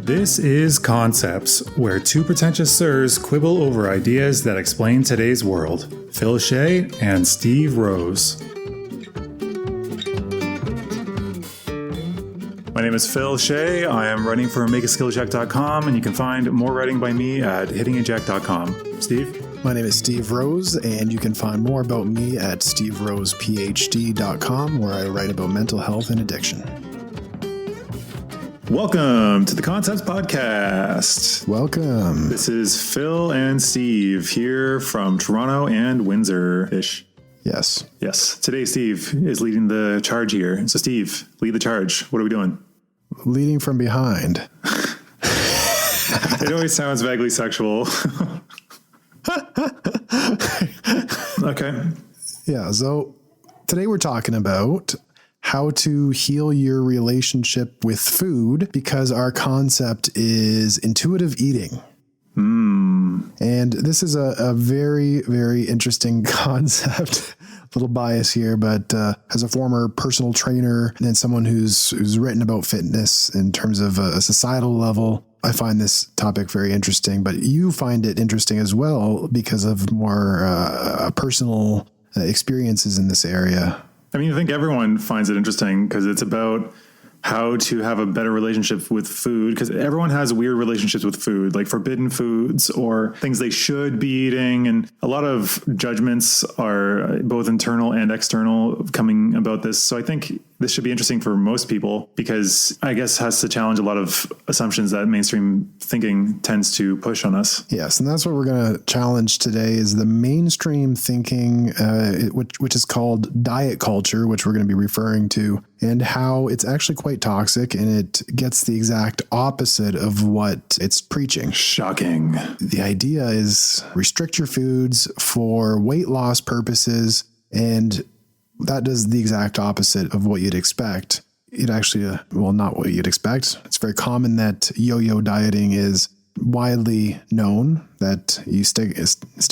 This is Concepts, where two pretentious sirs quibble over ideas that explain today's world. Phil Shea and Steve Rose. My name is Phil Shea. I am writing for makeaskillcheck.com, and you can find more writing by me at hittingeject.com. Steve? My name is Steve Rose, and you can find more about me at steverosephd.com, where I write about mental health and addiction. Welcome to the Concepts Podcast. Welcome. This is Phil and Steve here from Toronto and Windsor-ish. Yes. Yes. Today, Steve is leading the charge here. So, Steve, lead the charge. What are we doing? Leading from behind. It always sounds vaguely sexual. Okay. Yeah. So today we're talking about how to heal your relationship with food, because our concept is intuitive eating. And this is a very, very interesting concept. A little bias here, but as a former personal trainer and someone who's written about fitness in terms of a societal level, I find this topic very interesting. But you find it interesting as well because of more personal experiences in this area. I mean, I think everyone finds it interesting because it's about how to have a better relationship with food, because everyone has weird relationships with food, like forbidden foods or things they should be eating. And a lot of judgments are both internal and external coming about this. So I think this should be interesting for most people because I guess has to challenge a lot of assumptions that mainstream thinking tends to push on us. Yes. And that's what we're going to challenge today is the mainstream thinking, which is called diet culture, which we're going to be referring to, and how it's actually quite toxic and it gets the exact opposite of what it's preaching. Shocking. The idea is restrict your foods for weight loss purposes, and that does the exact opposite of what you'd expect. It actually, not what you'd expect. It's very common that yo-yo dieting is widely known, that you stay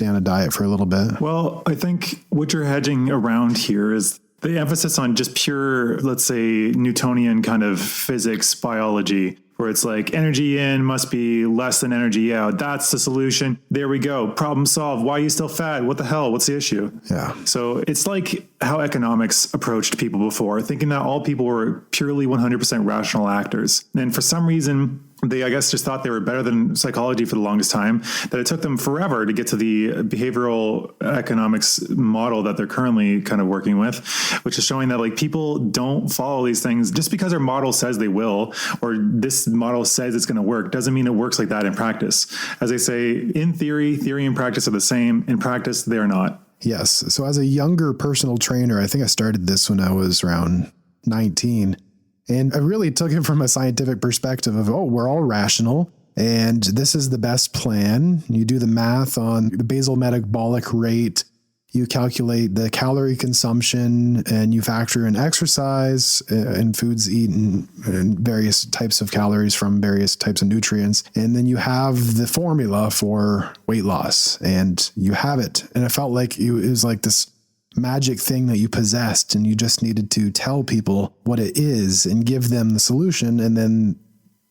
on a diet for a little bit. Well, I think what you're hedging around here is the emphasis on just pure, let's say, Newtonian kind of physics, biology, where it's like energy in must be less than energy out. That's the solution. There we go. Problem solved. Why are you still fat? What the hell? What's the issue? Yeah. So it's like how economics approached people before, thinking that all people were purely 100% rational actors. And for some reason, they, I guess, just thought they were better than psychology for the longest time, that it took them forever to get to the behavioral economics model that they're currently kind of working with, which is showing that like people don't follow these things just because our model says they will, or this model says it's going to work, doesn't mean it works like that in practice. As I say, in theory and practice are the same. In practice, they're not. Yes. So as a younger personal trainer, I think I started this when I was around 19. And I really took it from a scientific perspective of, we're all rational and this is the best plan. You do the math on the basal metabolic rate, you calculate the calorie consumption, and you factor in exercise and foods eaten and various types of calories from various types of nutrients. And then you have the formula for weight loss and you have it. And it felt like it was like this magic thing that you possessed, and you just needed to tell people what it is and give them the solution. And then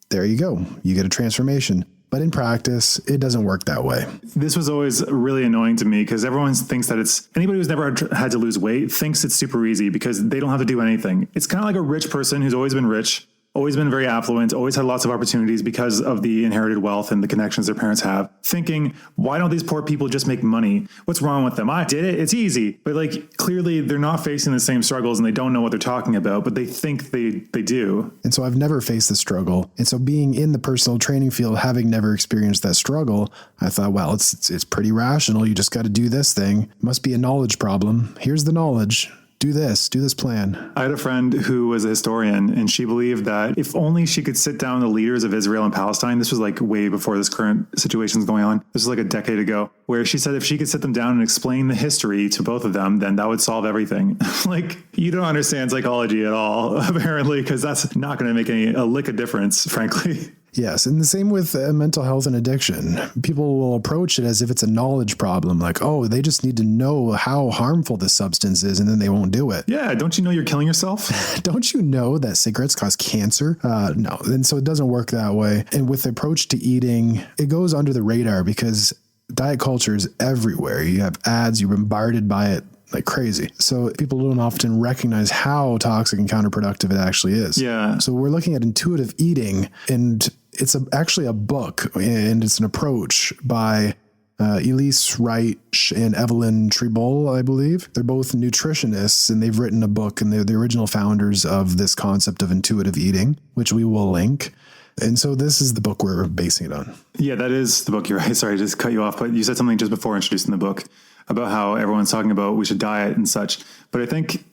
there you go. You get a transformation. But in practice, it doesn't work that way. This was always really annoying to me because everyone thinks that anybody who's never had to lose weight thinks it's super easy because they don't have to do anything. It's kind of like a rich person who's always been rich, always been very affluent, always had lots of opportunities because of the inherited wealth and the connections their parents have, thinking, why don't these poor people just make money? What's wrong with them? I did it. It's easy. But like clearly they're not facing the same struggles and they don't know what they're talking about, but they think they do. And so I've never faced the struggle. And so being in the personal training field, having never experienced that struggle, I thought, well, it's pretty rational. You just got to do this thing. It must be a knowledge problem. Here's the knowledge. Do this plan. I had a friend who was a historian, and she believed that if only she could sit down the leaders of Israel and Palestine, this was like way before this current situation is going on. This was like a decade ago, where she said if she could sit them down and explain the history to both of them, then that would solve everything. Like, you don't understand psychology at all, apparently, because that's not going to make a lick of difference, frankly. Yes. And the same with mental health and addiction. People will approach it as if it's a knowledge problem. Like, oh, they just need to know how harmful this substance is, and then they won't do it. Yeah. Don't you know you're killing yourself? Don't you know that cigarettes cause cancer? No. And so it doesn't work that way. And with the approach to eating, it goes under the radar because diet culture is everywhere. You have ads, you're bombarded by it like crazy. So people don't often recognize how toxic and counterproductive it actually is. Yeah. So we're looking at intuitive eating, and it's actually a book, and it's an approach by Elise Wright and Evelyn Tribol, I believe. They're both nutritionists, and they've written a book, and they're the original founders of this concept of intuitive eating, which we will link. And so this is the book we're basing it on. Yeah, that is the book. You're right. Sorry, I just cut you off, but you said something just before introducing the book about how everyone's talking about we should diet and such. But I think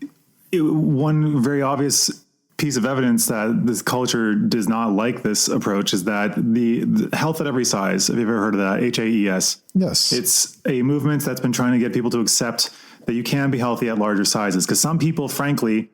one very obvious piece of evidence that this culture does not like this approach is that the health at every size. Have you ever heard of that? HAES. Yes. It's a movement that's been trying to get people to accept that you can be healthy at larger sizes. Because some people, frankly,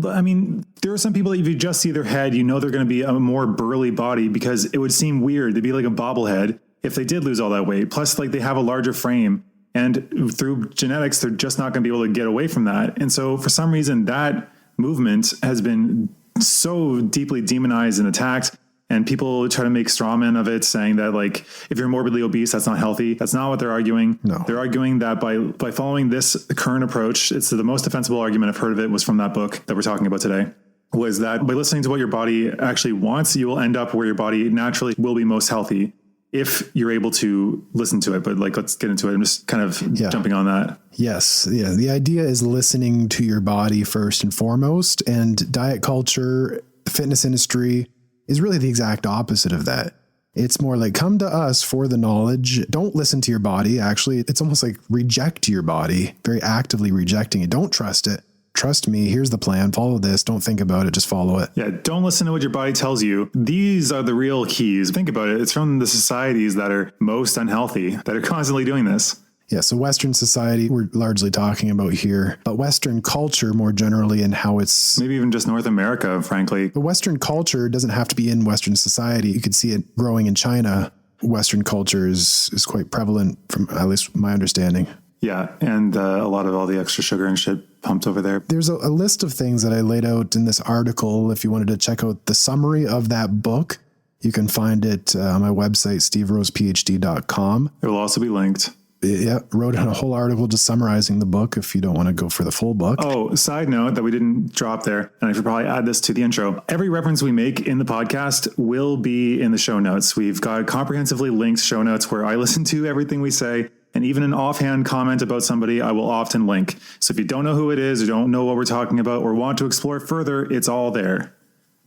I mean, there are some people that if you just see their head, you know they're going to be a more burly body because it would seem weird to be like a bobblehead if they did lose all that weight. Plus, like they have a larger frame. And through genetics, they're just not going to be able to get away from that. And so for some reason, that movement has been so deeply demonized and attacked. And people try to make straw men of it, saying that like, if you're morbidly obese, that's not healthy. That's not what they're arguing. No. They're arguing that by following this current approach, it's the most defensible argument I've heard of it was from that book that we're talking about today, was that by listening to what your body actually wants, you will end up where your body naturally will be most healthy if you're able to listen to it. But like, let's get into it. I'm just kind of jumping on that. Yes. Yeah. The idea is listening to your body first and foremost, and diet culture, the fitness industry is really the exact opposite of that. It's more like, come to us for the knowledge. Don't listen to your body. Actually, it's almost like reject your body, very actively rejecting it. Don't trust it. Trust me, here's the plan. Follow this. Don't think about it. Just follow it. Yeah, don't listen to what your body tells you. These are the real keys. Think about it. It's from the societies that are most unhealthy that are constantly doing this. Yeah, so Western society, we're largely talking about here, but Western culture more generally and how it's... Maybe even just North America, frankly. But Western culture doesn't have to be in Western society. You could see it growing in China. Western culture is quite prevalent from at least my understanding. Yeah, and a lot of all the extra sugar and shit pumped over there. There's a list of things that I laid out in this article. If you wanted to check out the summary of that book, you can find it on my website, steverosephd.com. It will also be linked. Yeah, wrote a whole article just summarizing the book if you don't want to go for the full book. Oh, side note that we didn't drop there, and I should probably add this to the intro. Every reference we make in the podcast will be in the show notes. We've got comprehensively linked show notes where I listen to everything we say, and even an offhand comment about somebody, I will often link. So if you don't know who it is, or don't know what we're talking about, or want to explore further, it's all there.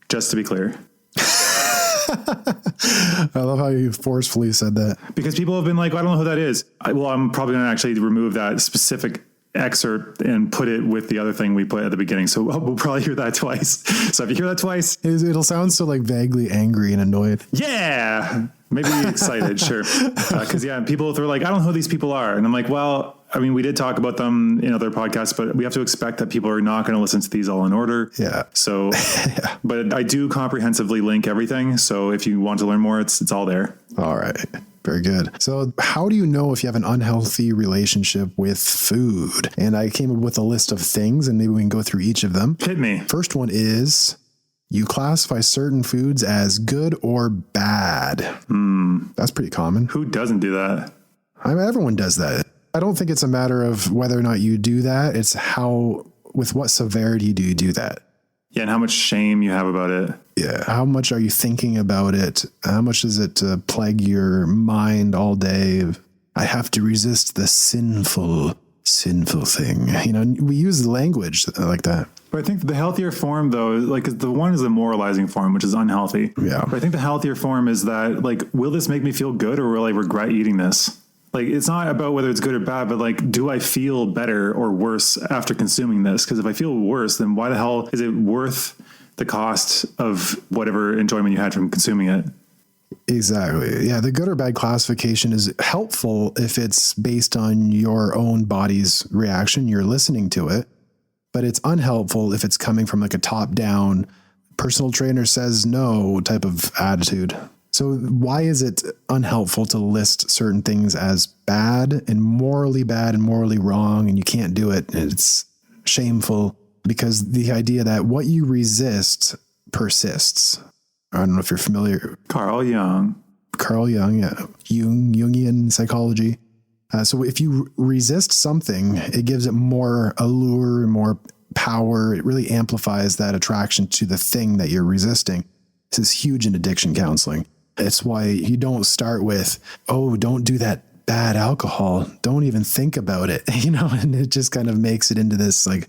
Just to be clear. I love how you forcefully said that. Because people have been like, I don't know who that is. I'm probably going to actually remove that specific excerpt and put it with the other thing we put at the beginning. So we'll probably hear that twice. So if you hear that twice, it'll sound so like vaguely angry and annoyed. Yeah. Maybe excited. Sure. Cause people throw like, I don't know who these people are. And I'm like, well, I mean, we did talk about them in other podcasts, but we have to expect that people are not going to listen to these all in order. Yeah. So, but I do comprehensively link everything. So if you want to learn more, it's all there. All right. Very good. So how do you know if you have an unhealthy relationship with food? And I came up with a list of things, and maybe we can go through each of them. Hit me. First one is you classify certain foods as good or bad. That's pretty common. Who doesn't do that? I mean, everyone does that. I don't think it's a matter of whether or not you do that. It's with what severity do you do that? Yeah, and how much shame you have about it. Yeah. How much are you thinking about it? How much does it plague your mind all day? I have to resist the sinful thing. You know, we use the language like that. But I think the healthier form, though, like the one is the moralizing form, which is unhealthy. Yeah. But I think the healthier form is that, like, will this make me feel good, or will I regret eating this? Like, it's not about whether it's good or bad, but like, do I feel better or worse after consuming this? Because if I feel worse, then why the hell is it worth the cost of whatever enjoyment you had from consuming it? Exactly. Yeah. The good or bad classification is helpful if it's based on your own body's reaction. You're listening to it, but it's unhelpful if it's coming from like a top down personal trainer says no type of attitude. So why is it unhelpful to list certain things as bad and morally wrong, and you can't do it? It's shameful because the idea that what you resist persists. I don't know if you're familiar. Carl Jung, yeah. Jungian psychology. So if you resist something, it gives it more allure, more power. It really amplifies that attraction to the thing that you're resisting. This is huge in addiction counseling. It's why you don't start with, oh, don't do that bad alcohol. Don't even think about it, and it just kind of makes it into this like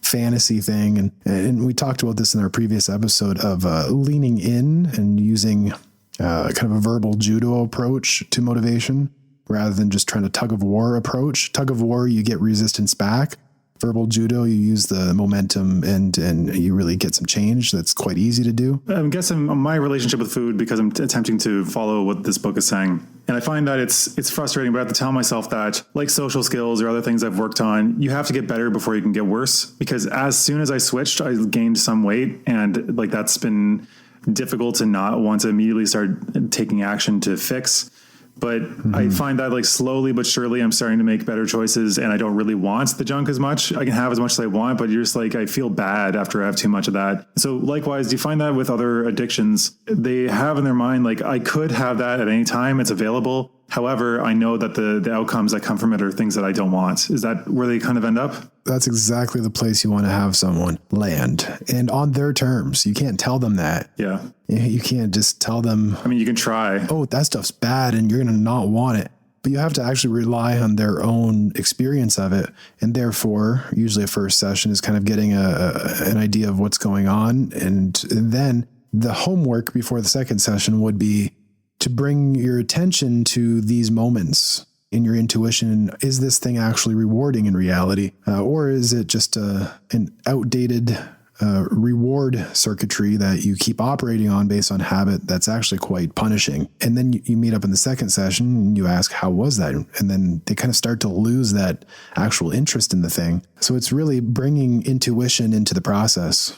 fantasy thing. And we talked about this in our previous episode of leaning in and using kind of a verbal judo approach to motivation rather than just trying to tug of war approach. Tug of war, you get resistance back. Verbal judo, you use the momentum and you really get some change. That's quite easy to do. I'm guessing my relationship with food, because I'm attempting to follow what this book is saying. And I find that it's frustrating, but I have to tell myself that, like social skills or other things I've worked on, you have to get better before you can get worse. Because as soon as I switched, I gained some weight, and like that's been difficult to not want to immediately start taking action to fix. But I find that like slowly but surely I'm starting to make better choices, and I don't really want the junk as much. I can have as much as I want, but you're just like, I feel bad after I have too much of that. So likewise, do you find that with other addictions? They have in their mind, like, I could have that at any time. It's available. However, I know that the outcomes that come from it are things that I don't want. Is that where they kind of end up? That's exactly the place you want to have someone land, and on their terms. You can't tell them that. Yeah. You can't just tell them, I mean, you can try. oh, that stuff's bad and you're going to not want it. But you have to actually rely on their own experience of it. And therefore, usually a first session is kind of getting an idea of what's going on. And then the homework before the second session would be to bring your attention to these moments in your intuition. Is this thing actually rewarding in reality? Or is it just an outdated reward circuitry that you keep operating on based on habit that's actually quite punishing? And then you meet up in the second session and you ask, how was that? And then they kind of start to lose that actual interest in the thing. So it's really bringing intuition into the process.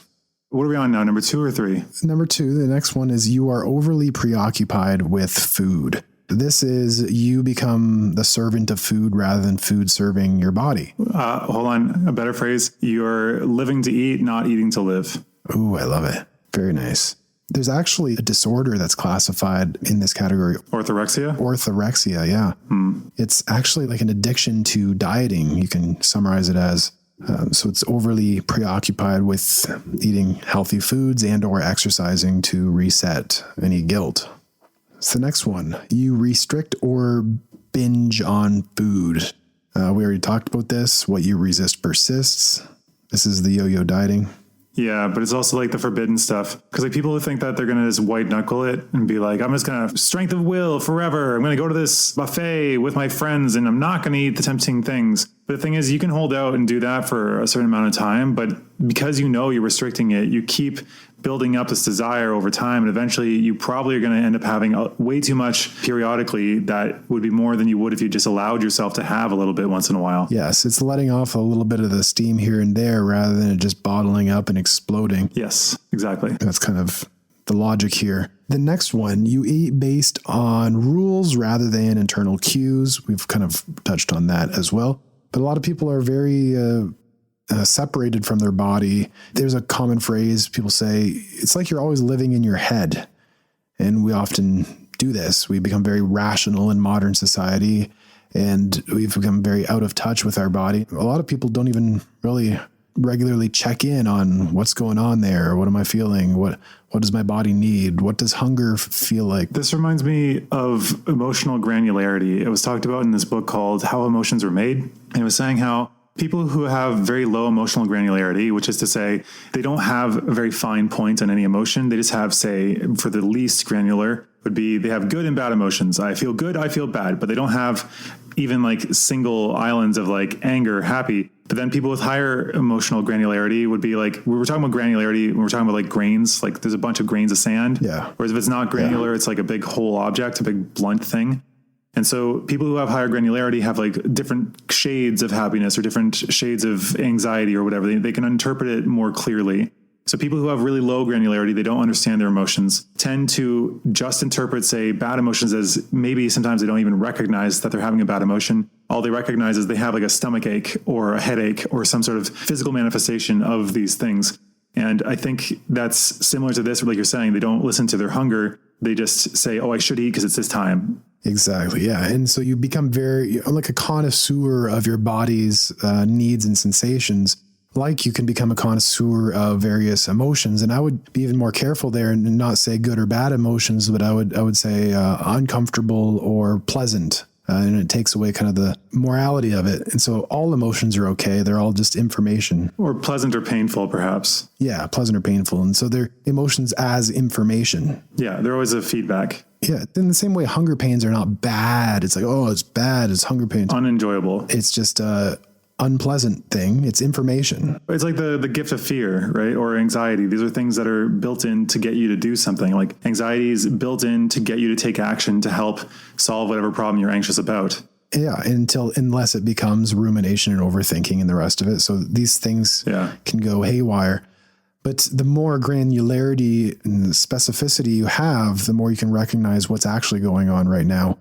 What are we on now? Number 2 or 3? Number 2, the next one is you are overly preoccupied with food. This is you become the servant of food rather than food serving your body. Hold on. A better phrase. You're living to eat, not eating to live. Ooh, I love it. Very nice. There's actually a disorder that's classified in this category. Orthorexia? Orthorexia, yeah. It's actually like an addiction to dieting. You can summarize it as. So it's overly preoccupied with eating healthy foods and or exercising to reset any guilt. So the next one, you restrict or binge on food. We already talked about this. What you resist persists. This is the yo-yo dieting. Yeah, but it's also like the forbidden stuff. Because like people who think that they're going to just white knuckle it and be like, I'm just going to strength of will forever. I'm going to go to this buffet with my friends and I'm not going to eat the tempting things. But the thing is, you can hold out and do that for a certain amount of time. But because you know you're restricting it, you keep building up this desire over time. And eventually you probably are going to end up having way too much periodically that would be more than you would if you just allowed yourself to have a little bit once in a while. Yes, it's letting off a little bit of the steam here and there rather than it just bottling up and exploding. Yes, exactly. That's kind of the logic here. The next one, you eat based on rules rather than internal cues. We've kind of touched on that as well. But a lot of people are very separated from their body. There's a common phrase people say, it's like you're always living in your head. And we often do this. We become very rational in modern society, and we've become very out of touch with our body. A lot of people don't even really regularly check in on what's going on there. What am I feeling? What does my body need? What does hunger feel like? This reminds me of emotional granularity. It was talked about in this book called How Emotions Were Made. And it was saying how people who have very low emotional granularity, which is to say they don't have a very fine point on any emotion. They just have, say, for the least granular would be they have good and bad emotions. I feel good, I feel bad, but they don't have even like single islands of like anger, happy. But then people with higher emotional granularity would be like, we were talking about granularity when we're talking about like grains, like there's a bunch of grains of sand. Yeah. Whereas if it's not granular, it's like a big whole object, a big blunt thing. And so people who have higher granularity have like different shades of happiness or different shades of anxiety or whatever. They can interpret it more clearly. So people who have really low granularity, they don't understand their emotions, tend to just interpret, say, bad emotions as maybe sometimes they don't even recognize that they're having a bad emotion. All they recognize is they have like a stomach ache or a headache or some sort of physical manifestation of these things. And I think that's similar to this, like you're saying, they don't listen to their hunger. They just say, oh, I should eat because it's this time. Exactly. Yeah. And so you become very like a connoisseur of your body's needs and sensations. Like you can become a connoisseur of various emotions. And I would be even more careful there and not say good or bad emotions, but I would say uncomfortable or pleasant. And it takes away kind of the morality of it. And so all emotions are okay. They're all just information. Or pleasant or painful, perhaps. Yeah, pleasant or painful. And so they're emotions as information. Yeah, they're always a feedback. Yeah, in the same way, hunger pains are not bad. It's like, oh, it's bad. It's hunger pains. Unenjoyable. It's just unpleasant thing. It's information. It's like the gift of fear, right? Or anxiety. These are things that are built in to get you to do something. Like anxiety is built in to get you to take action to help solve whatever problem you're anxious about. Yeah, unless it becomes rumination and overthinking and the rest of it. So these things can go haywire. But the more granularity and specificity you have, the more you can recognize what's actually going on right now.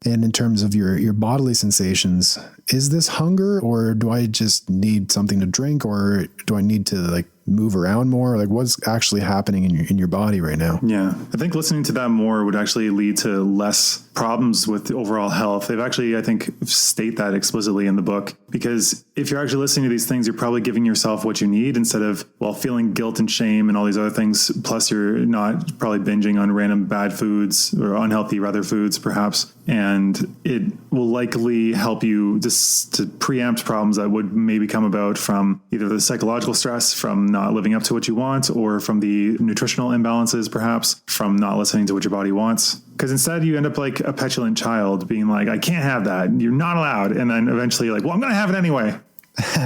And in terms of your bodily sensations, is this hunger, or do I just need something to drink, or do I need to like move around more? Like what's actually happening in your body right now? Yeah. I think listening to that more would actually lead to less problems with the overall health. They've actually, I think, state that explicitly in the book, because if you're actually listening to these things, you're probably giving yourself what you need instead of, well, feeling guilt and shame and all these other things. Plus you're not probably binging on random bad foods or unhealthy rather foods, perhaps. And it will likely help you just to preempt problems that would maybe come about from either the psychological stress from not living up to what you want, or from the nutritional imbalances, perhaps from not listening to what your body wants. Because instead you end up like a petulant child being like, I can't have that. You're not allowed. And then eventually like, well, I'm going to have it anyway.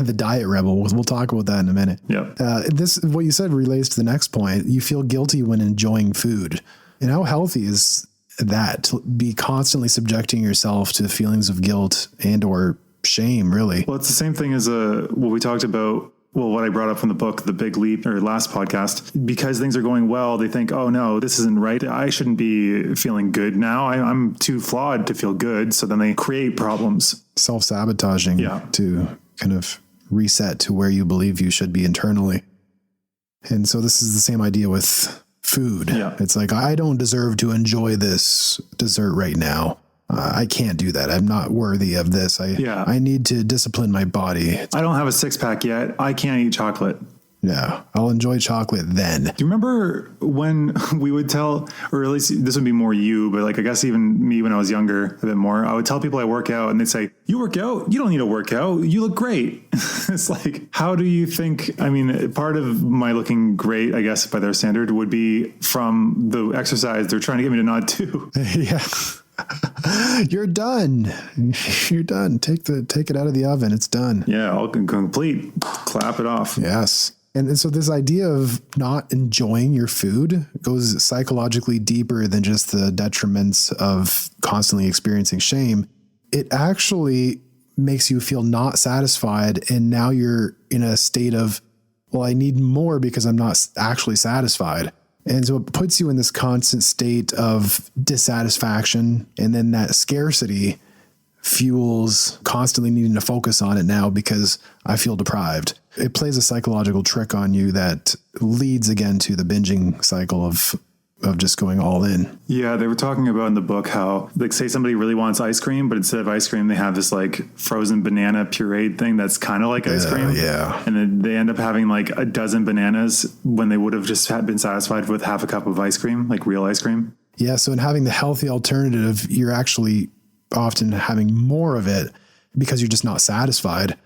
The diet rebel. We'll talk about that in a minute. Yeah. What you said relates to the next point. You feel guilty when enjoying food. And how healthy is that, to be constantly subjecting yourself to feelings of guilt and or shame, really? Well, it's the same thing as what we talked about. Well, what I brought up from the book, The Big Leap, or last podcast, because things are going well, they think, oh no, this isn't right. I shouldn't be feeling good now. I'm too flawed to feel good. So then they create problems. Self-sabotaging to kind of reset to where you believe you should be internally. And so this is the same idea with food. Yeah. It's like, I don't deserve to enjoy this dessert right now. I can't do that. I'm not worthy of this. I need to discipline my body. I don't have a six pack yet. I can't eat chocolate. Yeah, I'll enjoy chocolate then. Do you remember when we would tell, or at least this would be more you, but like I guess even me when I was younger a bit more, I would tell people I work out and they'd say, you work out? You don't need to work out. You look great. It's like, how do you think, I mean, part of my looking great, I guess, by their standard would be from the exercise they're trying to get me to not do. Yeah. You're done. You're done. Take it out of the oven. It's done. Yeah, all complete. Clap it off. Yes. And so this idea of not enjoying your food goes psychologically deeper than just the detriments of constantly experiencing shame. It actually makes you feel not satisfied. And now you're in a state of, well, I need more because I'm not actually satisfied. And so it puts you in this constant state of dissatisfaction. And then that scarcity fuels constantly needing to focus on it now because I feel deprived. It plays a psychological trick on you that leads again to the binging cycle of just going all in. Yeah, they were talking about in the book how, like, say somebody really wants ice cream, but instead of ice cream, they have this like frozen banana pureed thing that's kind of like ice cream. Yeah. And then they end up having like a dozen bananas when they would have just been satisfied with half a cup of ice cream, like real ice cream. Yeah. So in having the healthy alternative, you're actually often having more of it because you're just not satisfied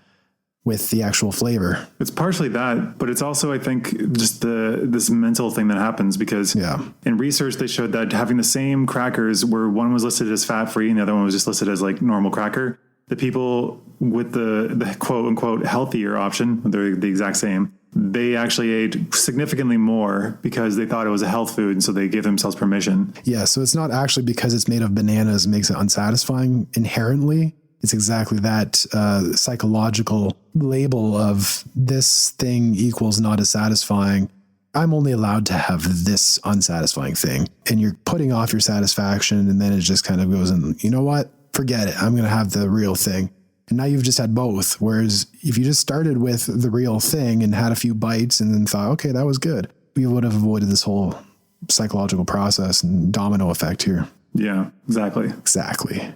with the actual flavor. It's partially that, but it's also, I think, just this mental thing that happens because in research, they showed that having the same crackers where one was listed as fat-free and the other one was just listed as like normal cracker, the people with the quote unquote healthier option, they're the exact same, they actually ate significantly more because they thought it was a health food. And so they gave themselves permission. Yeah. So it's not actually because it's made of bananas makes it unsatisfying inherently. It's exactly that psychological label of this thing equals not as satisfying. I'm only allowed to have this unsatisfying thing. And you're putting off your satisfaction. And then it just kind of goes, and you know what? Forget it. I'm going to have the real thing. And now you've just had both. Whereas if you just started with the real thing and had a few bites and then thought, okay, that was good, we would have avoided this whole psychological process and domino effect here. Yeah, exactly. Exactly.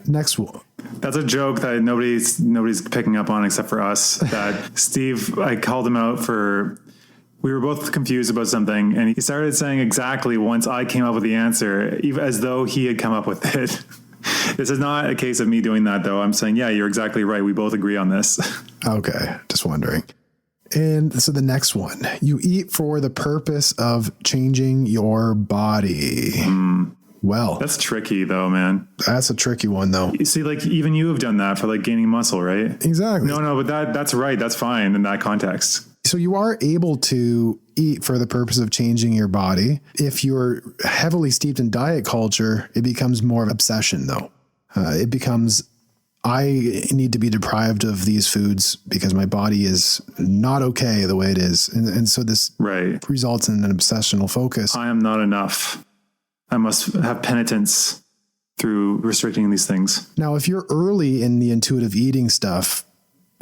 Next one. That's a joke that nobody's picking up on except for us. That Steve, I called him out for, we were both confused about something, and he started saying exactly once I came up with the answer, even as though he had come up with it. This is not a case of me doing that, though. I'm saying, yeah, you're exactly right. We both agree on this. Okay, just wondering. And so the next one, you eat for the purpose of changing your body. Well, that's tricky though, man. That's a tricky one though. You see, like even you have done that for like gaining muscle, right? Exactly. No, but that's right. That's fine in that context. So you are able to eat for the purpose of changing your body. If you're heavily steeped in diet culture, it becomes more of an obsession though. It becomes, I need to be deprived of these foods because my body is not okay the way it is. And so this results in an obsessional focus. I am not enough. I must have penitence through restricting these things. Now, if you're early in the intuitive eating stuff,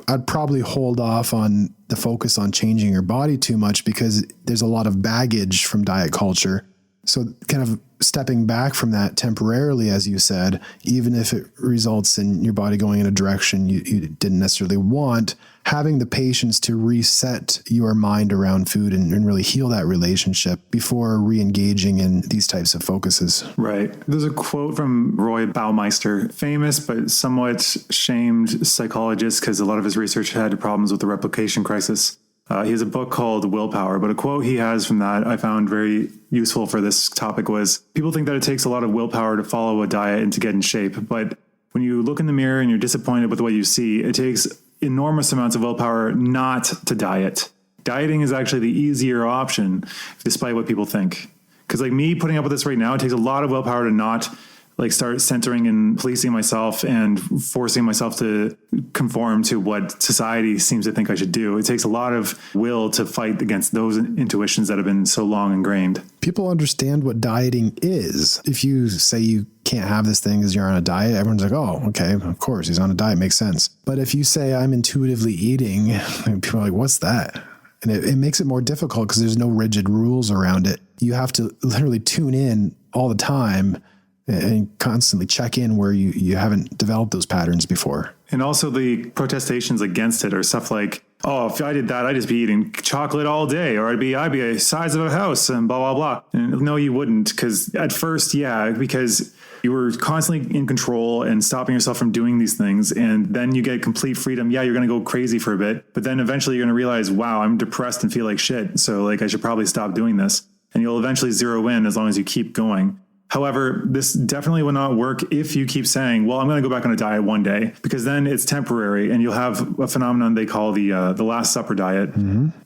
I'd probably hold off on the focus on changing your body too much because there's a lot of baggage from diet culture. So kind of stepping back from that temporarily, as you said, even if it results in your body going in a direction you didn't necessarily want, having the patience to reset your mind around food and really heal that relationship before re-engaging in these types of focuses. Right. There's a quote from Roy Baumeister, famous but somewhat shamed psychologist because a lot of his research had problems with the replication crisis. He has a book called Willpower, but a quote he has from that I found very useful for this topic was, people think that it takes a lot of willpower to follow a diet and to get in shape. But when you look in the mirror and you're disappointed with what you see, it takes enormous amounts of willpower not to diet. Dieting is actually the easier option, despite what people think. Because like me putting up with this right now, it takes a lot of willpower to not like start centering and policing myself and forcing myself to conform to what society seems to think I should do. It takes a lot of will to fight against those intuitions that have been so long ingrained. People understand what dieting is. If you say you can't have this thing because you're on a diet, everyone's like, oh, okay, of course, he's on a diet, makes sense. But if you say I'm intuitively eating, people are like, what's that? And it makes it more difficult because there's no rigid rules around it. You have to literally tune in all the time and constantly check in where you haven't developed those patterns before. And also the protestations against it are stuff like, oh, if I did that, I'd just be eating chocolate all day, or I'd be a size of a house and blah, blah, blah. And no, you wouldn't, because at first, yeah, because you were constantly in control and stopping yourself from doing these things. And then you get complete freedom. Yeah, you're going to go crazy for a bit, but then eventually you're going to realize, wow, I'm depressed and feel like shit. So like, I should probably stop doing this. And you'll eventually zero in as long as you keep going. However, this definitely will not work if you keep saying, well, I'm going to go back on a diet one day, because then it's temporary and you'll have a phenomenon they call the Last Supper diet,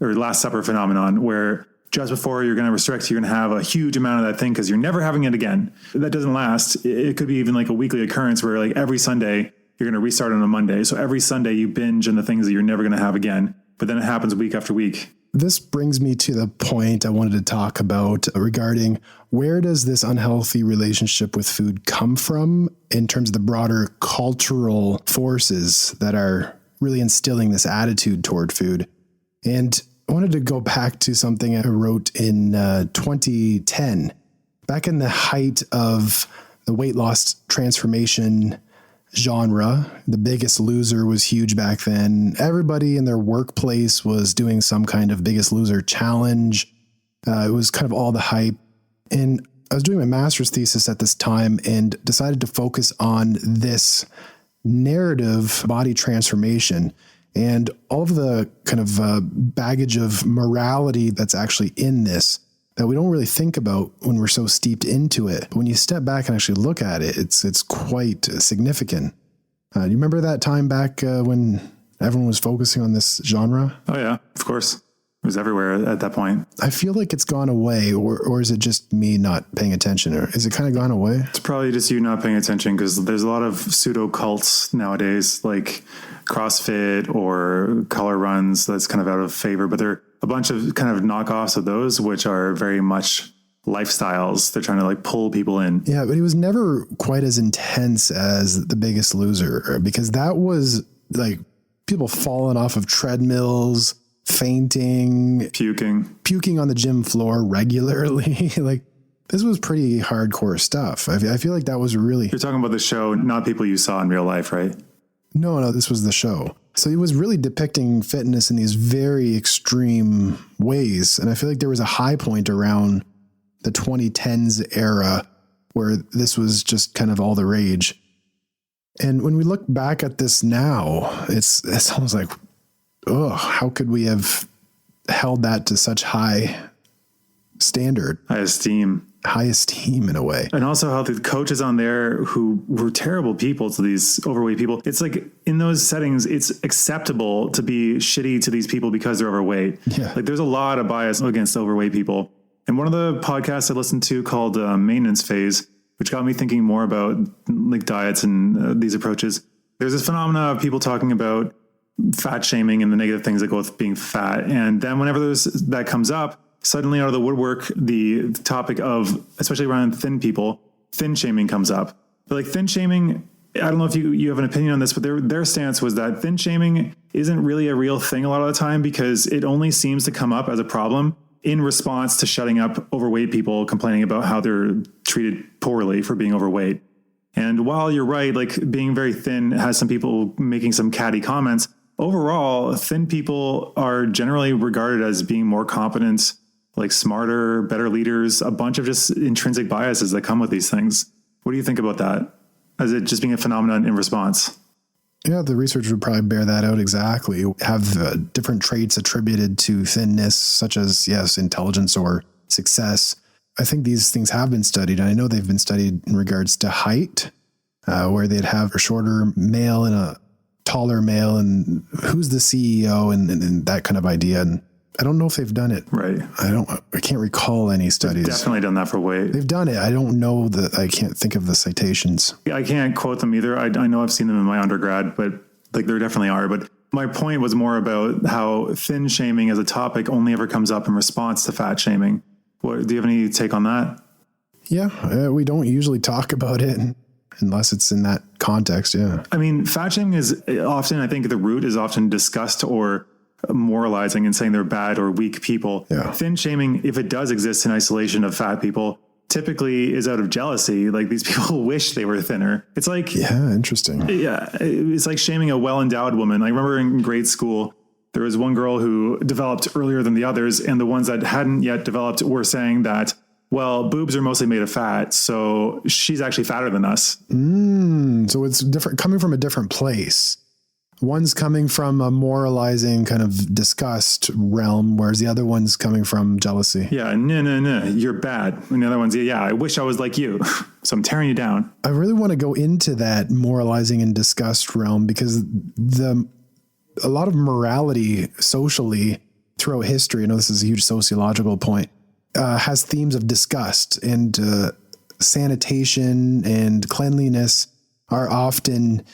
or Last Supper phenomenon, where just before you're going to restrict, you're going to have a huge amount of that thing because you're never having it again. That doesn't last. It could be even like a weekly occurrence where like every Sunday you're going to restart on a Monday. So every Sunday you binge on the things that you're never going to have again. But then it happens week after week. This brings me to the point I wanted to talk about regarding where does this unhealthy relationship with food come from in terms of the broader cultural forces that are really instilling this attitude toward food. And I wanted to go back to something I wrote in 2010, back in the height of the weight loss transformation genre. The Biggest Loser was huge back then. Everybody in their workplace was doing some kind of Biggest Loser challenge. It was kind of all the hype. And I was doing my master's thesis at this time and decided to focus on this narrative body transformation and all of the kind of baggage of morality that's actually in this that we don't really think about when we're so steeped into it. But when you step back and actually look at it, it's quite significant. Do you remember that time back when everyone was focusing on this genre? Oh yeah, of course. It was everywhere at that point. I feel like it's gone away, or is it just me not paying attention, or is it kind of gone away? It's probably just you not paying attention, because there's a lot of pseudo cults nowadays, like CrossFit or color runs. That's kind of out of favor, but there are a bunch of kind of knockoffs of those, which are very much lifestyles. They're trying to like pull people in. Yeah, but it was never quite as intense as The Biggest Loser, because that was like people falling off of treadmills, fainting, puking on the gym floor regularly. Like, this was pretty hardcore stuff. I feel like that was really... You're talking about the show, not people you saw in real life, right? No, this was the show. So it was really depicting fitness in these very extreme ways. And I feel like there was a high point around the 2010s era where this was just kind of all the rage. And when we look back at this now, it's almost like, oh, how could we have held that to such high standard? High esteem In a way. And also how the coaches on there who were terrible people to these overweight people. It's like in those settings, it's acceptable to be shitty to these people because they're overweight. Yeah. Like there's a lot of bias against overweight people. And one of the podcasts I listened to called Maintenance Phase, which got me thinking more about like diets and these approaches. There's this phenomena of people talking about fat shaming and the negative things that go with being fat. And then whenever that comes up, suddenly out of the woodwork, the topic of, especially around thin people, thin shaming comes up. But like thin shaming, I don't know if you have an opinion on this, but their stance was that thin shaming isn't really a real thing a lot of the time, because it only seems to come up as a problem in response to shutting up overweight people complaining about how they're treated poorly for being overweight. And while you're right, like being very thin has some people making some catty comments, overall, thin people are generally regarded as being more competent, like smarter, better leaders, a bunch of just intrinsic biases that come with these things. What do you think about that? As it just being a phenomenon in response? Yeah, the research would probably bear that out exactly. Have different traits attributed to thinness, such as, yes, intelligence or success. I think these things have been studied. And I know they've been studied in regards to height, where they'd have a shorter male and a taller male, and who's the CEO and that kind of idea. And I don't know if they've done it. Right. I can't recall any studies. They've definitely done that for weight. They've done it. I don't know I can't think of the citations. I can't quote them either. I know I've seen them in my undergrad, but like there definitely are. But my point was more about how thin shaming as a topic only ever comes up in response to fat shaming. Do you have any take on that? Yeah, we don't usually talk about it unless it's in that context. Yeah. I mean, fat shaming is often, I think the root is often disgust or moralizing and saying they're bad or weak people. Yeah. Thin shaming, if it does exist in isolation of fat people, typically is out of jealousy. Like these people wish they were thinner. It's like, yeah, interesting. Yeah. It's like shaming a well-endowed woman. I remember in grade school, there was one girl who developed earlier than the others, and the ones that hadn't yet developed were saying that, well, boobs are mostly made of fat, so she's actually fatter than us. So it's different, coming from a different place. One's coming from a moralizing kind of disgust realm, whereas the other one's coming from jealousy. Yeah, no, you're bad. And the other one's, yeah, I wish I was like you, so I'm tearing you down. I really want to go into that moralizing and disgust realm, because a lot of morality socially throughout history, I know this is a huge sociological point, has themes of disgust, and sanitation and cleanliness are often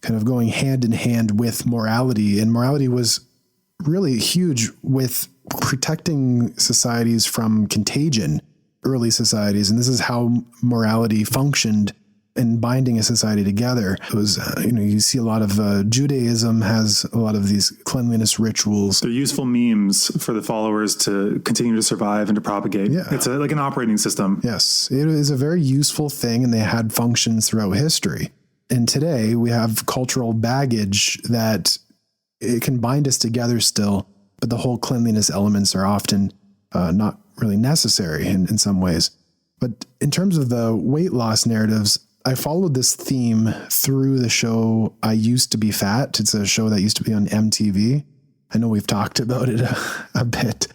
kind of going hand in hand with morality. And morality was really huge with protecting societies from contagion, early societies. And this is how morality functioned in binding a society together. It was, you see a lot of Judaism has a lot of these cleanliness rituals. They're useful memes for the followers to continue to survive and to propagate. Yeah. It's like an operating system. Yes, it is a very useful thing, and they had functions throughout history. And today we have cultural baggage that it can bind us together still, but the whole cleanliness elements are often not really necessary in some ways. But in terms of the weight loss narratives, I followed this theme through the show I Used to Be Fat. It's a show that used to be on MTV. I know we've talked about it a bit.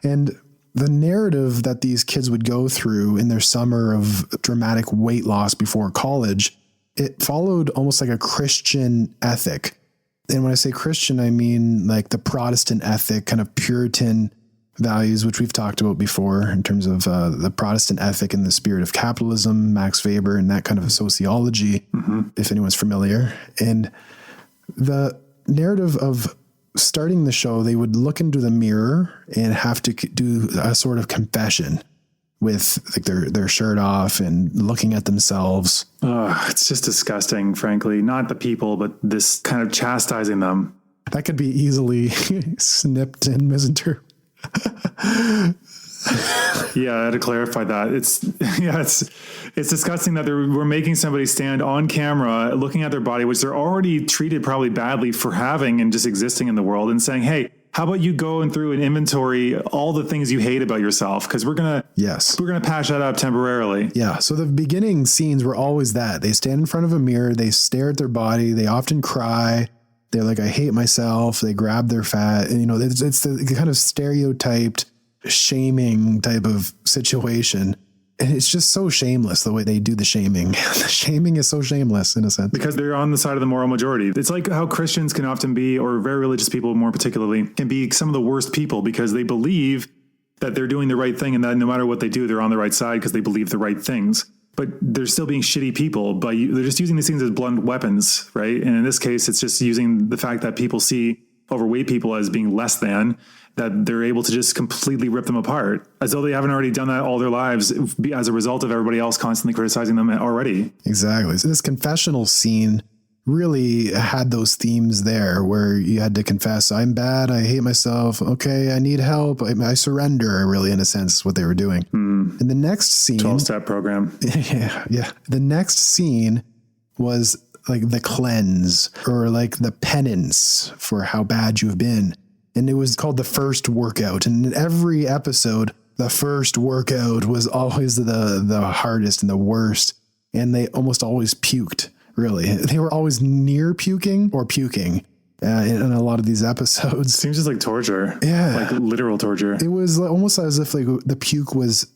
And the narrative that these kids would go through in their summer of dramatic weight loss before college, it followed almost like a Christian ethic. And when I say Christian, I mean like the Protestant ethic, kind of Puritan values, which we've talked about before in terms of the Protestant ethic and the spirit of capitalism, Max Weber, and that kind of sociology, if anyone's familiar. And the narrative of starting the show, they would look into the mirror and have to do a sort of confession with like their shirt off and looking at themselves. It's just disgusting, frankly. Not the people, but this kind of chastising them. That could be easily snipped and misinterpreted. Yeah, I had to clarify that. It's disgusting that we're making somebody stand on camera looking at their body, which they're already treated probably badly for having and just existing in the world, and saying, hey, how about you go through and inventory all the things you hate about yourself? Because we're gonna patch that up temporarily. Yeah. So the beginning scenes were always that. They stand in front of a mirror, they stare at their body, they often cry. They're like, I hate myself. They grab their fat. And, it's the kind of stereotyped shaming type of situation. And it's just so shameless the way they do the shaming. The shaming is so shameless in a sense. Because they're on the side of the moral majority. It's like how Christians can often be, or very religious people more particularly, can be some of the worst people because they believe that they're doing the right thing and that no matter what they do, they're on the right side because they believe the right things. But they're still being shitty people, but they're just using these things as blunt weapons, right? And in this case, it's just using the fact that people see overweight people as being less than, that they're able to just completely rip them apart as though they haven't already done that all their lives as a result of everybody else constantly criticizing them already. Exactly. So this confessional scene really had those themes there where you had to confess, I'm bad, I hate myself, okay, I need help, I surrender, really, in a sense, is what they were doing. And the next scene... 12-step program. Yeah. The next scene was like the cleanse or like the penance for how bad you've been. And it was called the first workout. And in every episode, the first workout was always the hardest and the worst. And they almost always puked. Really, they were always near puking or puking in a lot of these episodes. Seems just like torture. Yeah, like literal torture. It was almost as if like the puke was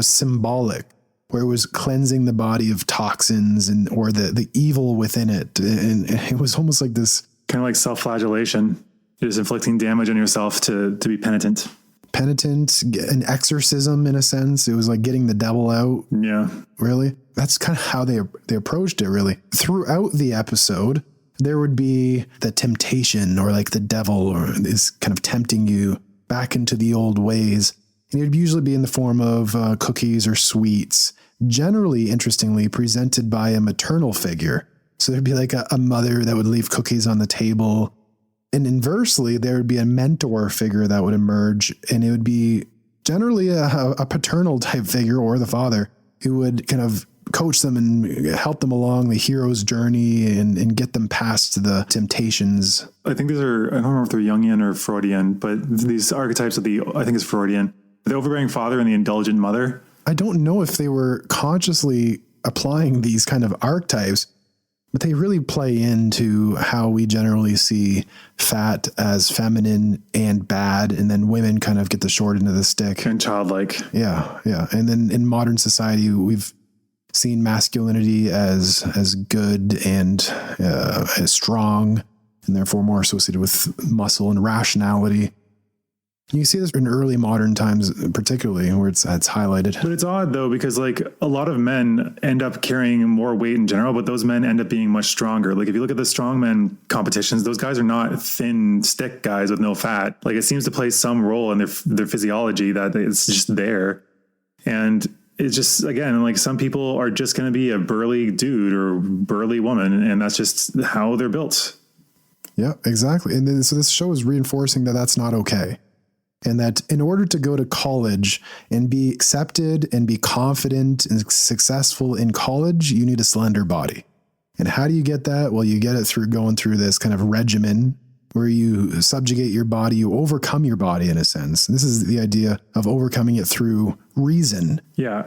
symbolic, where it was cleansing the body of toxins or the evil within it, and it was almost like this kind of like self-flagellation. You're just inflicting damage on yourself to be penitent. An exorcism in a sense. It was like getting the devil out. Yeah. Really? That's kind of how they approached it, really. Throughout the episode, there would be the temptation or like the devil or is kind of tempting you back into the old ways. And it would usually be in the form of cookies or sweets, generally, interestingly, presented by a maternal figure. So there'd be like a mother that would leave cookies on the table. And inversely, there would be a mentor figure that would emerge, and it would be generally a paternal type figure or the father who would kind of coach them and help them along the hero's journey and get them past the temptations. I think these are, I don't remember if they're Jungian or Freudian, but these archetypes of I think it's Freudian, the overbearing father and the indulgent mother. I don't know if they were consciously applying these kind of archetypes, but they really play into how we generally see fat as feminine and bad, and then women kind of get the short end of the stick. And childlike. Yeah. And then in modern society, we've seen masculinity as good and as strong, and therefore more associated with muscle and rationality. You see this in early modern times, particularly where it's highlighted. But it's odd though, because like a lot of men end up carrying more weight in general, but those men end up being much stronger. Like if you look at the strongman competitions, those guys are not thin stick guys with no fat. Like it seems to play some role in their physiology that it's just there. And it's just, again, like some people are just going to be a burly dude or burly woman, and that's just how they're built. Yeah, exactly. And then, so this show is reinforcing that that's not okay. And that in order to go to college and be accepted and be confident and successful in college, you need a slender body. And how do you get that? Well, you get it through going through this kind of regimen where you subjugate your body, you overcome your body in a sense. And this is the idea of overcoming it through reason. Yeah.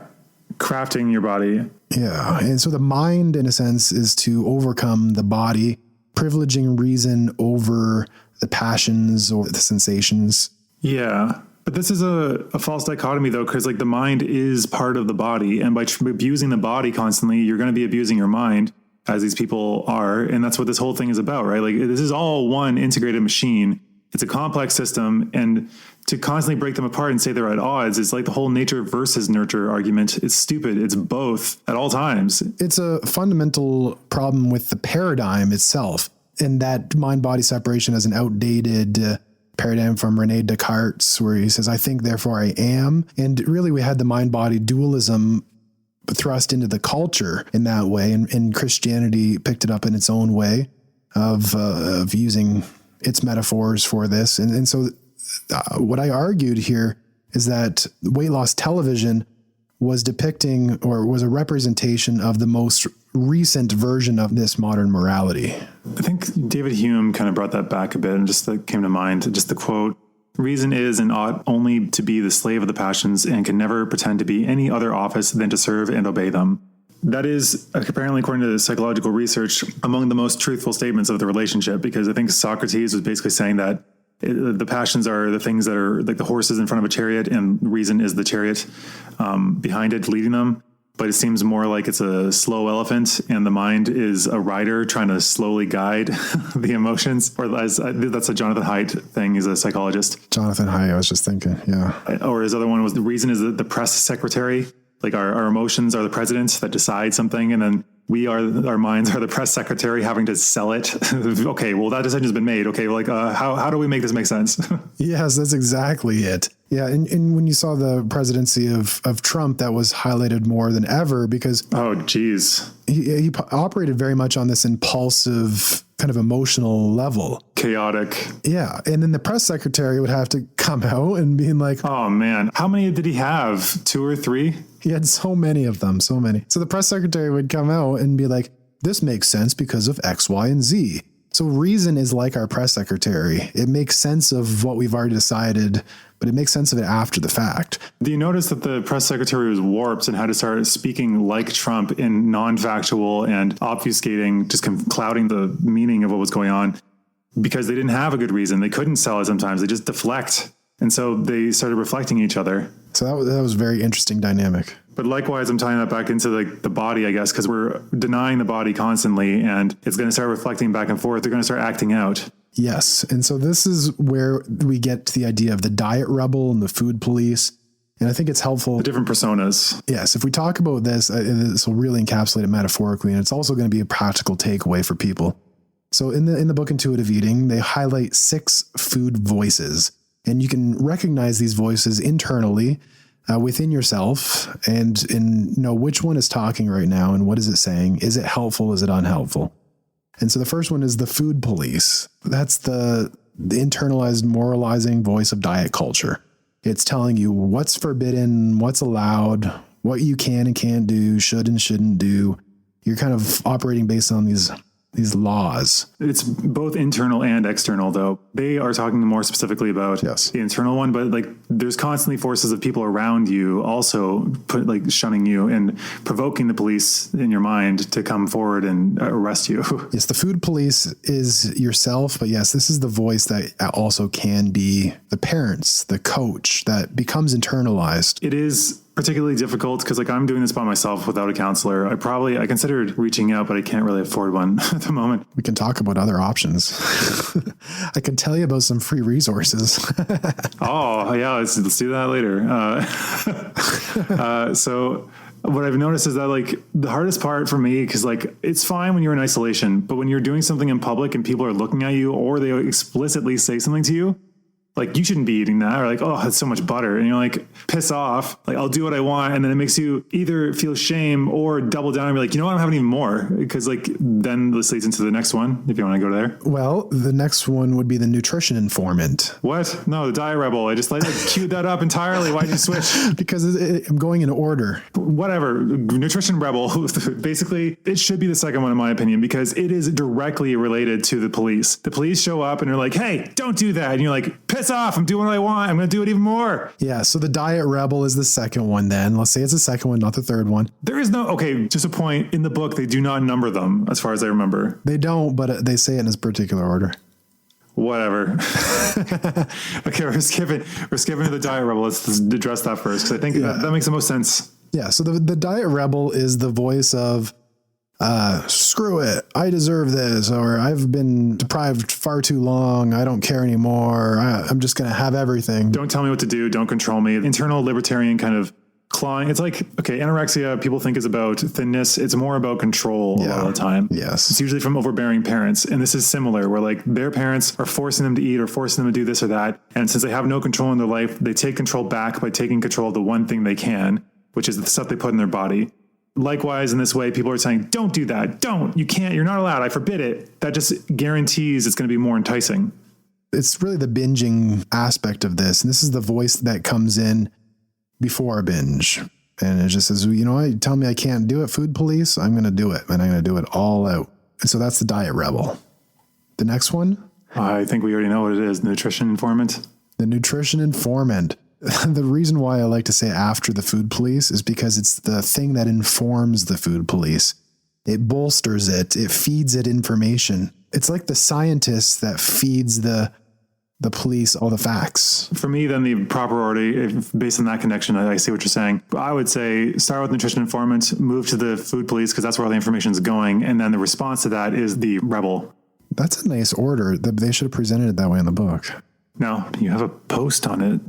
Crafting your body. Yeah. And so the mind, in a sense, is to overcome the body, privileging reason over the passions or the sensations. Yeah. But this is a false dichotomy, though, because like the mind is part of the body. And by abusing the body constantly, you're going to be abusing your mind, as these people are. And that's what this whole thing is about, right? Like this is all one integrated machine. It's a complex system, and to constantly break them apart and say they're at odds is like the whole nature versus nurture argument. It's stupid. It's both at all times. It's a fundamental problem with the paradigm itself, and that mind-body separation as an outdated paradigm from Rene Descartes, where he says, I think, therefore I am. And really, we had the mind-body dualism thrust into the culture in that way, and Christianity picked it up in its own way of using its metaphors for this. And so what I argued here is that weight loss television was depicting or was a representation of the most recent version of this modern morality. I think David Hume kind of brought that back a bit, and just that came to mind, just the quote, reason is and ought only to be the slave of the passions and can never pretend to be any other office than to serve and obey them. That is, apparently, according to psychological research, among the most truthful statements of the relationship, because I think Socrates was basically saying that the passions are the things that are like the horses in front of a chariot, and reason is the chariot behind it, leading them. But it seems more like it's a slow elephant, and the mind is a rider trying to slowly guide the emotions. Or that's a Jonathan Haidt thing. He's a psychologist. Jonathan Haidt, I was just thinking, yeah. Or his other one was the reason is the press secretary. Like our emotions are the president that decide something, and then our minds are the press secretary having to sell it. Okay, well, that decision has been made. Okay, well, like how do we make this make sense? Yes, that's exactly it. Yeah, and when you saw the presidency of Trump, that was highlighted more than ever because he operated very much on this impulsive kind of emotional level. Chaotic. Yeah, and then the press secretary would have to come out and be like, oh man, how many did he have? 2 or 3? He had so many of them, so many. So the press secretary would come out and be like, this makes sense because of X, Y, and Z. So reason is like our press secretary. It makes sense of what we've already decided, but it makes sense of it after the fact. Do you notice that the press secretary was warped and had to start speaking like Trump in non-factual and obfuscating, just clouding the meaning of what was going on because they didn't have a good reason. They couldn't sell it sometimes. They just deflect. And so they started reflecting each other. So that was a very interesting dynamic. But likewise, I'm tying that back into the body, I guess, because we're denying the body constantly, and it's going to start reflecting back and forth. They're going to start acting out. Yes. And so this is where we get to the idea of the diet rebel and the food police. And I think it's helpful. The different personas. Yes. If we talk about this, this will really encapsulate it metaphorically, and it's also going to be a practical takeaway for people. So in the book Intuitive Eating, they highlight 6 food voices, and you can recognize these voices internally within yourself and know which one is talking right now and what is it saying. Is it helpful? Is it unhelpful? And so the first one is the food police. That's the internalized, moralizing voice of diet culture. It's telling you what's forbidden, what's allowed, what you can and can't do, should and shouldn't do. You're kind of operating based on these laws. It's both internal and external, though. They are talking more specifically about the internal one, but like there's constantly forces of people around you also shunning you and provoking the police in your mind to come forward and arrest you. Yes, the food police is yourself, but yes, this is the voice that also can be the parents, the coach that becomes internalized. It is particularly difficult because I'm doing this by myself without a counselor. I considered reaching out, but I can't really afford one at the moment. We can talk about other options. I can tell you about some free resources. Oh yeah, let's do that later. So what I've noticed is that the hardest part for me, because it's fine when you're in isolation, but when you're doing something in public and people are looking at you or they explicitly say something to you, you shouldn't be eating that, or oh, that's so much butter. And you're piss off. I'll do what I want. And then it makes you either feel shame or double down and be you know what, I'm having even more. Because then this leads into the next one, if you want to go there. Well, the next one would be the nutrition informant. What? No, the diet rebel. I just queued that up entirely. Why'd you switch? Because I'm going in order. Whatever. Nutrition rebel. Basically, it should be the second one in my opinion, because it is directly related to the police. The police show up and they're hey, don't do that. And you're piss off. I'm doing what I want. I'm going to do it even more. Yeah. So the diet rebel is the second one then. Let's say it's the second one, not the third one. There is just a point in the book. They do not number them as far as I remember. They don't, but they say it in this particular order. Whatever. Okay. We're skipping to the diet rebel. Let's address that first, because I think that makes the most sense. Yeah. So the diet rebel is the voice of screw it, I deserve this, or I've been deprived far too long, I don't care anymore, I'm just going to have everything. Don't tell me what to do, don't control me. Internal libertarian kind of clawing. It's like, okay, anorexia people think is about thinness. It's more about control a lot of the time. Yes. It's usually from overbearing parents. And this is similar, where like their parents are forcing them to eat or forcing them to do this or that. And since they have no control in their life, they take control back by taking control of the one thing they can, which is the stuff they put in their body. Likewise, in this way, people are saying, don't do that. Don't, you can't, you're not allowed. I forbid it. That just guarantees it's going to be more enticing. It's really the binging aspect of this. And this is the voice that comes in before a binge. And it just says, you know what, you tell me I can't do it, food police, I'm going to do it. And I'm going to do it all out. And so that's the diet rebel. The next one? I think we already know what it is. Nutrition informant. The nutrition informant. The reason why I like to say after the food police is because it's the thing that informs the food police. It bolsters it. It feeds it information. It's like the scientist that feeds the police all the facts. For me, then the proper order, based on that connection, I see what you're saying. I would say start with nutrition informant, move to the food police because that's where all the information is going. And then the response to that is the rebel. That's a nice order. They should have presented it that way in the book. No, you have a post on it.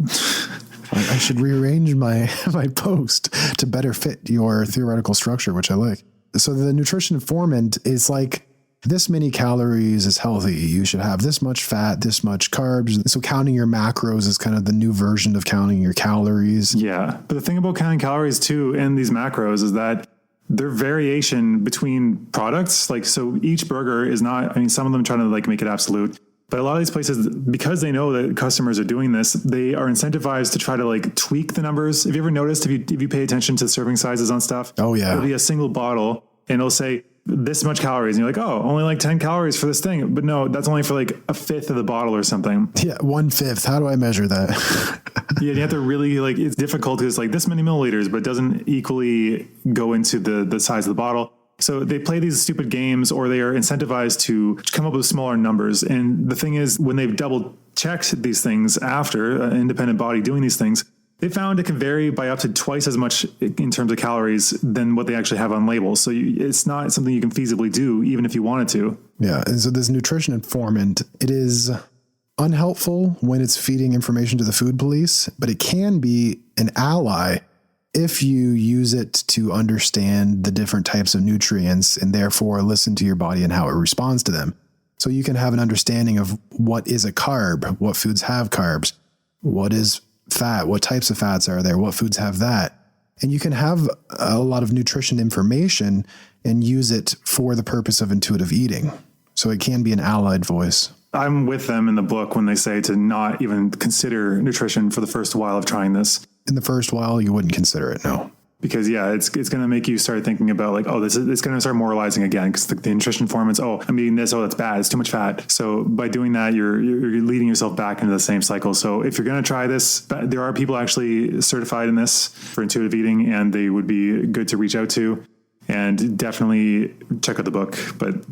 I should rearrange my post to better fit your theoretical structure, which I like. So the nutrition informant is like, this many calories is healthy. You should have this much fat, this much carbs. So counting your macros is kind of the new version of counting your calories. Yeah. But the thing about counting calories too, and these macros is that their variation between products, like, so each burger is not, I mean, some of them try to like make it absolute, but a lot of these places, because they know that customers are doing this, they are incentivized to try to like tweak the numbers. Have you ever noticed, if you pay attention to serving sizes on stuff? Oh yeah. It'll be a single bottle and it'll say this much calories. And you're like, oh, only like 10 calories for this thing. But no, that's only for like a fifth of the bottle or something. Yeah. 1/5. How do I measure that? Yeah. You have to really like, it's difficult because it's like this many milliliters, but it doesn't equally go into the size of the bottle. So they play these stupid games, or they are incentivized to come up with smaller numbers. And the thing is, when they've double checked these things after an independent body doing these things, they found it can vary by up to twice as much in terms of calories than what they actually have on labels. So it's not something you can feasibly do, even if you wanted to. Yeah. And so this nutrition informant, it is unhelpful when it's feeding information to the food police, but it can be an ally if you use it to understand the different types of nutrients and therefore listen to your body and how it responds to them. So you can have an understanding of what is a carb, what foods have carbs, what is fat, what types of fats are there, what foods have that. And you can have a lot of nutrition information and use it for the purpose of intuitive eating. So it can be an allied voice. I'm with them in the book when they say to not even consider nutrition for the first while of trying this. In the first while, you wouldn't consider it, no. Because yeah, it's going to make you start thinking about like, oh, it's going to start moralizing again, because the nutrition informants, oh, I'm eating this, oh, that's bad, it's too much fat. So by doing that, you're leading yourself back into the same cycle. So if you're going to try this, there are people actually certified in this for intuitive eating, and they would be good to reach out to, and definitely check out the book. But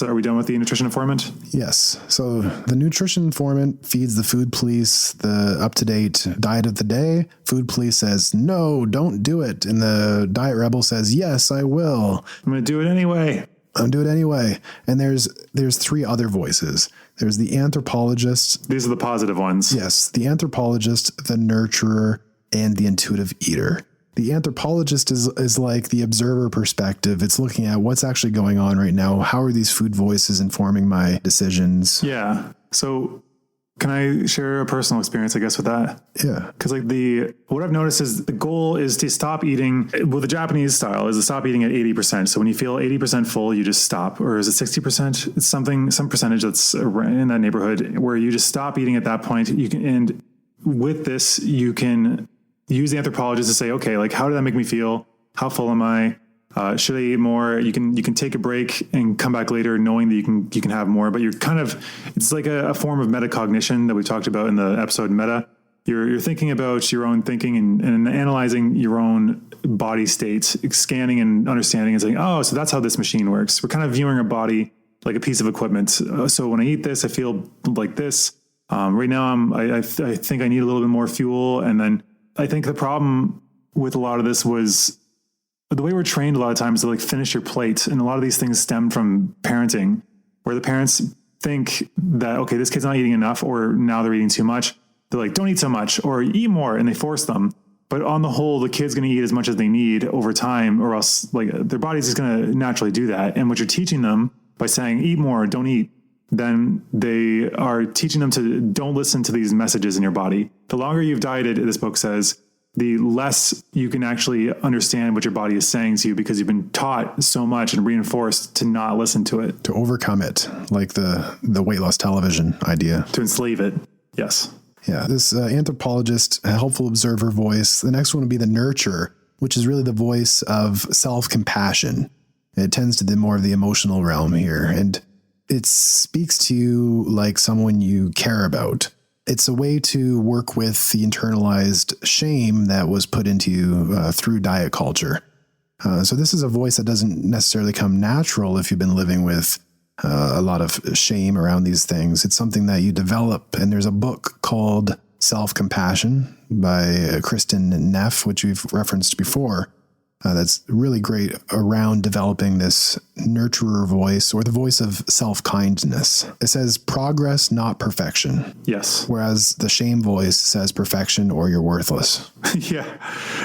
are we done with the nutrition informant? Yes. So the nutrition informant feeds the food police the up-to-date diet of the day. Food police says, no, don't do it. And the diet rebel says, yes, I will. I'm going to do it anyway. I'm do it anyway. And there's three other voices. There's the anthropologist. These are the positive ones. Yes. The anthropologist, the nurturer, and the intuitive eater. The anthropologist is like the observer perspective. It's looking at what's actually going on right now. How are these food voices informing my decisions? Yeah. So can I share a personal experience, I guess, with that? Yeah. Because like what I've noticed is the goal is to stop eating. Well, the Japanese style is to stop eating at 80%. So when you feel 80% full, you just stop. Or is it 60%? It's some percentage that's in that neighborhood where you just stop eating at that point. And with this, you can use the anthropologist to say, okay, like, how did that make me feel? How full am I? Should I eat more? You can take a break and come back later knowing that you can have more, but you're kind of, it's like a form of metacognition that we talked about in the episode Meta. You're thinking about your own thinking and analyzing your own body state, scanning and understanding and saying, oh, so that's how this machine works. We're kind of viewing our body like a piece of equipment. So when I eat this, I feel like this. Right now, I think I need a little bit more fuel. And then I think the problem with a lot of this was the way we're trained a lot of times to like finish your plate. And a lot of these things stem from parenting, where the parents think that, okay, this kid's not eating enough, or now they're eating too much. They're like, don't eat so much or eat more. And they force them. But on the whole, the kid's going to eat as much as they need over time, or else like their body's just going to naturally do that. And what you're teaching them by saying, eat more, don't eat, then they are teaching them to don't listen to these messages in your body. The longer you've dieted, this book says, the less you can actually understand what your body is saying to you, because you've been taught so much and reinforced to not listen to it. To overcome it, like the weight loss television idea. To enslave it. Yes. Yeah, this anthropologist, a helpful observer voice. The next one would be the nurturer, which is really the voice of self-compassion. It tends to the more of the emotional realm here, and it speaks to you like someone you care about. It's a way to work with the internalized shame that was put into you through diet culture. So this is a voice that doesn't necessarily come natural if you've been living with a lot of shame around these things. It's something that you develop. And there's a book called Self-Compassion by Kristen Neff, which we've referenced before. That's really great around developing this nurturer voice, or the voice of self-kindness. It says progress, not perfection. Yes. Whereas the shame voice says perfection or you're worthless. Yeah.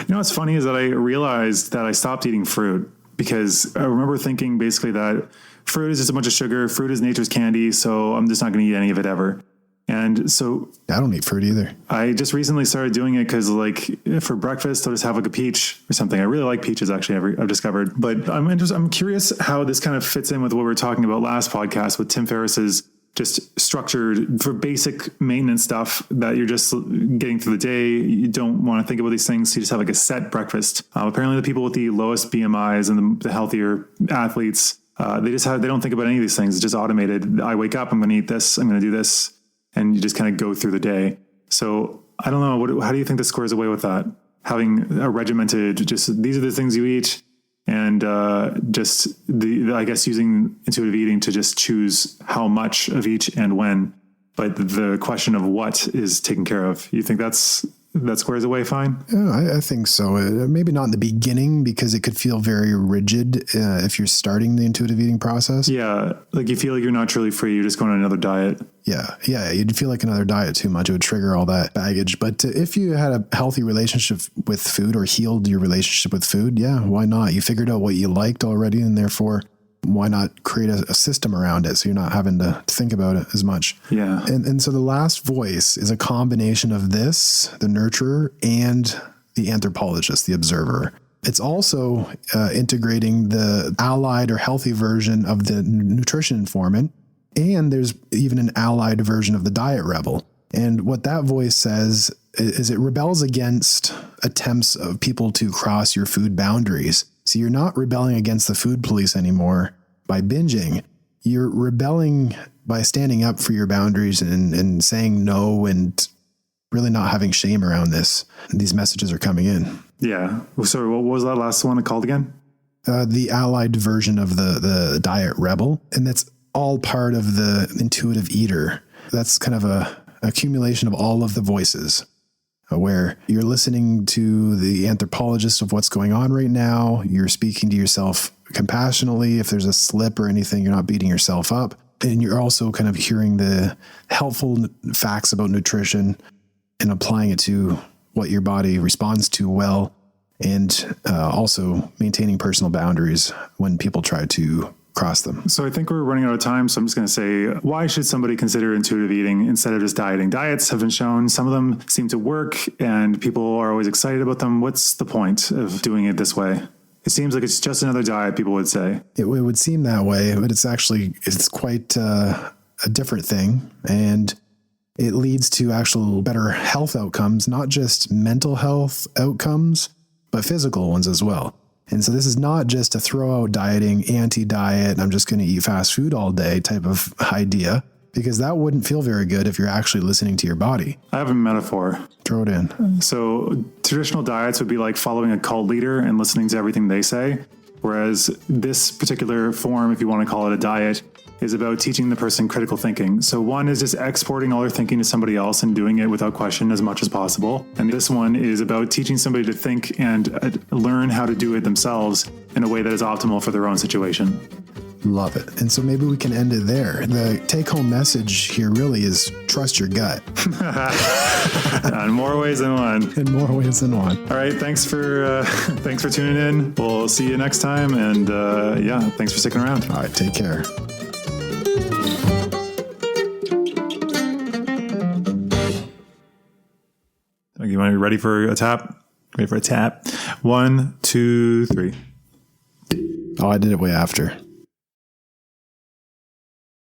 You know, what's funny is that I realized that I stopped eating fruit, because I remember thinking basically that fruit is just a bunch of sugar. Fruit is nature's candy. So I'm just not going to eat any of it ever. And so I don't eat fruit either. I just recently started doing it because, like, for breakfast, I'll just have like a peach or something. I really like peaches, actually, I've discovered. But I'm curious how this kind of fits in with what we were talking about last podcast with Tim Ferriss's just structured for basic maintenance stuff that you're just getting through the day. You don't want to think about these things. So you just have like a set breakfast. Apparently the people with the lowest BMIs and the healthier athletes, they don't think about any of these things. It's just automated. I wake up, I'm going to eat this, I'm going to do this. And you just kind of go through the day. So I don't know. How do you think this squares away with that? Having a regimented, just these are the things you eat, and I guess using intuitive eating to just choose how much of each and when. But the question of what is taken care of. You think that squares away fine? Yeah, I think so. Maybe not in the beginning, because it could feel very rigid if you're starting the intuitive eating process. Yeah, like you feel like you're not truly free. You're just going on another diet. Yeah, you'd feel like another diet too much. It would trigger all that baggage. But if you had a healthy relationship with food, or healed your relationship with food, yeah, why not? You figured out what you liked already, and therefore, why not create a system around it so you're not having to think about it as much? Yeah. And so the last voice is a combination of this, the nurturer, and the anthropologist, the observer. It's also integrating the allied or healthy version of the nutrition informant. And there's even an allied version of the diet rebel. And what that voice says is it rebels against attempts of people to cross your food boundaries. So you're not rebelling against the food police anymore by binging. You're rebelling by standing up for your boundaries and saying no, and really not having shame around this. And these messages are coming in. Yeah. Sorry, what was that last one called again? The allied version of the diet rebel. And that's all part of the intuitive eater. That's kind of a accumulation of all of the voices, where you're listening to the anthropologist of what's going on right now. You're speaking to yourself compassionately. If there's a slip or anything, you're not beating yourself up. And you're also kind of hearing the helpful facts about nutrition and applying it to what your body responds to well. And also maintaining personal boundaries when people try to cross them. So I think we're running out of time. So I'm just going to say, why should somebody consider intuitive eating instead of just dieting? Diets have been shown. Some of them seem to work and people are always excited about them. What's the point of doing it this way? It seems like it's just another diet, people would say. It would seem that way, but it's quite a different thing. And it leads to actual better health outcomes, not just mental health outcomes, but physical ones as well. And so this is not just a throw out dieting, anti-diet, I'm just going to eat fast food all day type of idea, because that wouldn't feel very good if you're actually listening to your body. I have a metaphor. Throw it in. So traditional diets would be like following a cult leader and listening to everything they say. Whereas this particular form, if you want to call it a diet, is about teaching the person critical thinking. So one is just exporting all their thinking to somebody else and doing it without question as much as possible. And this one is about teaching somebody to think and learn how to do it themselves in a way that is optimal for their own situation. Love it. And so maybe we can end it there. The take-home message here really is trust your gut. In more ways than one. In more ways than one. All right. Thanks for tuning in. We'll see you next time. And thanks for sticking around. All right. Take care. You want to be ready for a tap? Ready for a tap? 1, 2, 3. Oh, I did it way after.